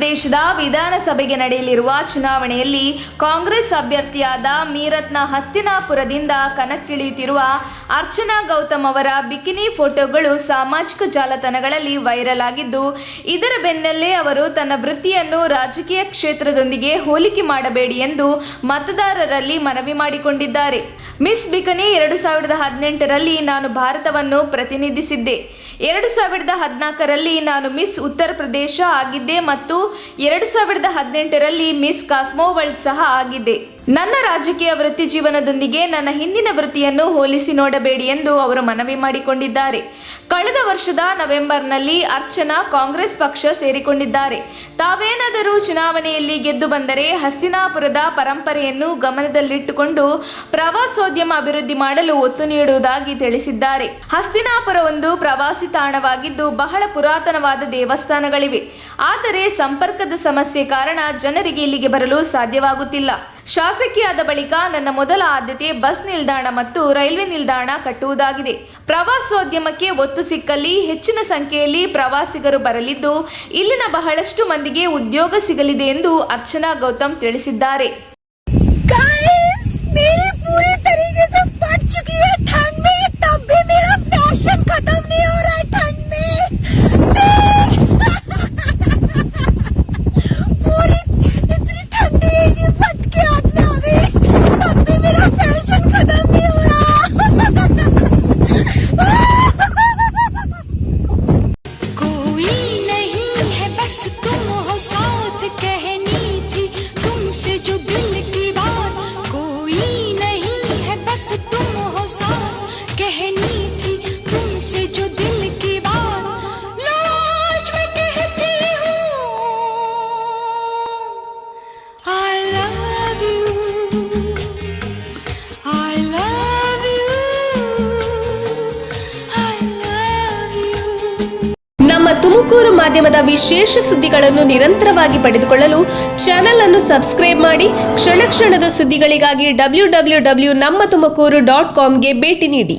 ಪ್ರದೇಶದ ವಿಧಾನಸಭೆಗೆ ನಡೆಯಲಿರುವ ಚುನಾವಣೆಯಲ್ಲಿ ಕಾಂಗ್ರೆಸ್ ಅಭ್ಯರ್ಥಿಯಾದ ಮೀರತ್ನ ಹಸ್ತಿನಾಪುರದಿಂದ ಕಣಕ್ಕಿಳಿಯುತ್ತಿರುವ ಅರ್ಚನಾ ಗೌತಮ್ ಅವರ ಬಿಕಿನಿ ಫೋಟೋಗಳು ಸಾಮಾಜಿಕ ಜಾಲತಾಣಗಳಲ್ಲಿ ವೈರಲ್ ಆಗಿದ್ದು, ಇದರ ಬೆನ್ನಲ್ಲೇ ಅವರು ತನ್ನ ವೃತ್ತಿಯನ್ನು ರಾಜಕೀಯ ಕ್ಷೇತ್ರದೊಂದಿಗೆ ಹೋಲಿಕೆ ಮಾಡಬೇಡಿ ಎಂದು ಮತದಾರರಲ್ಲಿ ಮನವಿ ಮಾಡಿಕೊಂಡಿದ್ದಾರೆ. ಮಿಸ್ ಬಿಕಿನಿ 2018ರಲ್ಲಿ ನಾನು ಭಾರತವನ್ನು ಪ್ರತಿನಿಧಿಸಿದ್ದೆ. 2014ರಲ್ಲಿ ನಾನು ಮಿಸ್ ಉತ್ತರ ಪ್ರದೇಶ ಆಗಿದ್ದೆ ಮತ್ತು 2018ರಲ್ಲಿ ಮಿಸ್ ಕಾಸ್ಮೋ ವರ್ಲ್ಡ್ ಸಹ ಆಗಿದ್ದೆ. ನನ್ನ ರಾಜಕೀಯ ವೃತ್ತಿ ಜೀವನದೊಂದಿಗೆ ನನ್ನ ಹಿಂದಿನ ವೃತ್ತಿಯನ್ನು ಹೋಲಿಸಿ ನೋಡಬೇಡಿ ಎಂದು ಅವರು ಮನವಿ ಮಾಡಿಕೊಂಡಿದ್ದಾರೆ. ಕಳೆದ ವರ್ಷದ ನವೆಂಬರ್ನಲ್ಲಿ ಅರ್ಚನಾ ಕಾಂಗ್ರೆಸ್ ಪಕ್ಷ ಸೇರಿಕೊಂಡಿದ್ದಾರೆ. ತಾವೇನಾದರೂ ಚುನಾವಣೆಯಲ್ಲಿ ಗೆದ್ದು ಬಂದರೆ ಹಸ್ತಿನಾಪುರದ ಪರಂಪರೆಯನ್ನು ಗಮನದಲ್ಲಿಟ್ಟುಕೊಂಡು ಪ್ರವಾಸೋದ್ಯಮ ಅಭಿವೃದ್ಧಿ ಮಾಡಲು ಒತ್ತು ನೀಡುವುದಾಗಿ ತಿಳಿಸಿದ್ದಾರೆ. ಹಸ್ತಿನಾಪುರ ಒಂದು ಪ್ರವಾಸಿ ತಾಣವಾಗಿದ್ದು ಬಹಳ ಪುರಾತನವಾದ ದೇವಸ್ಥಾನಗಳಿವೆ. ಆದರೆ ಸಂಪರ್ಕದ ಸಮಸ್ಯೆ ಕಾರಣ ಜನರಿಗೆ ಇಲ್ಲಿಗೆ ಬರಲು ಸಾಧ್ಯವಾಗುತ್ತಿಲ್ಲ. ಶಾಸಕಿಯಾದ ಬಳಿಕ ನನ್ನ ಮೊದಲ ಆದ್ಯತೆ ಬಸ್ ನಿಲ್ದಾಣ ಮತ್ತು ರೈಲ್ವೆ ನಿಲ್ದಾಣ ಕಟ್ಟುವುದಾಗಿದೆ. ಪ್ರವಾಸೋದ್ಯಮಕ್ಕೆ ಒತ್ತು ಸಿಕ್ಕಲ್ಲಿ ಹೆಚ್ಚಿನ ಸಂಖ್ಯೆಯಲ್ಲಿ ಪ್ರವಾಸಿಗರು ಬರಲಿದ್ದು ಇಲ್ಲಿನ ಬಹಳಷ್ಟು ಮಂದಿಗೆ ಉದ್ಯೋಗ ಸಿಗಲಿದೆ ಎಂದು ಅರ್ಚನಾ ಗೌತಮ್ ತಿಳಿಸಿದ್ದಾರೆ. ನಮ್ಮ ತುಮಕೂರು ಮಾಧ್ಯಮದ ವಿಶೇಷ ಸುದ್ದಿಗಳನ್ನು ನಿರಂತರವಾಗಿ ಪಡೆದುಕೊಳ್ಳಲು ಚಾನೆಲ್ ಅನ್ನು ಸಬ್ಸ್ಕ್ರೈಬ್ ಮಾಡಿ. ಕ್ಷಣ ಕ್ಷಣದ ಸುದ್ದಿಗಳಿಗಾಗಿ www.nammathumakuru.com ಗೆ ಭೇಟಿ ನೀಡಿ.